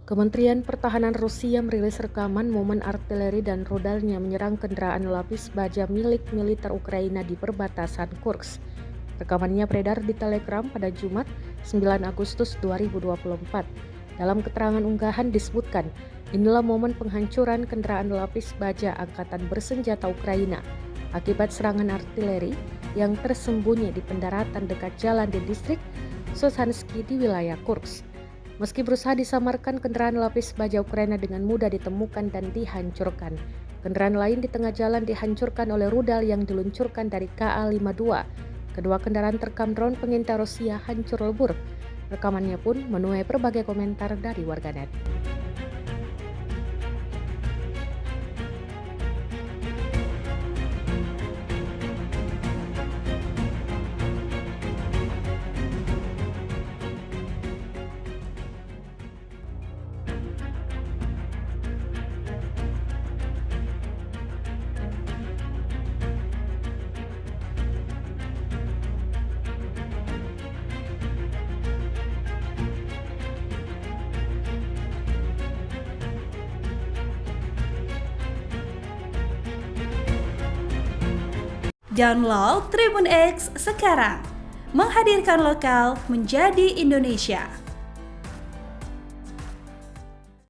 Kementerian Pertahanan Rusia merilis rekaman momen artileri dan rudalnya menyerang kendaraan lapis baja milik militer Ukraina di perbatasan Kursk. Rekamannya beredar di Telegram pada Jumat, 9 Agustus 2024. Dalam keterangan unggahan disebutkan, inilah momen penghancuran kendaraan lapis baja angkatan bersenjata Ukraina akibat serangan artileri yang tersembunyi di pendaratan dekat jalan di distrik Sosansky di wilayah Kursk. Meski berusaha disamarkan, kendaraan lapis baja Ukraina dengan mudah ditemukan dan dihancurkan. Kendaraan lain di tengah jalan dihancurkan oleh rudal yang diluncurkan dari KA-52. Kedua kendaraan terekam drone pengintai Rusia hancur lebur. Rekamannya pun menuai berbagai komentar dari warganet. Download Tribun X sekarang, menghadirkan lokal menjadi Indonesia.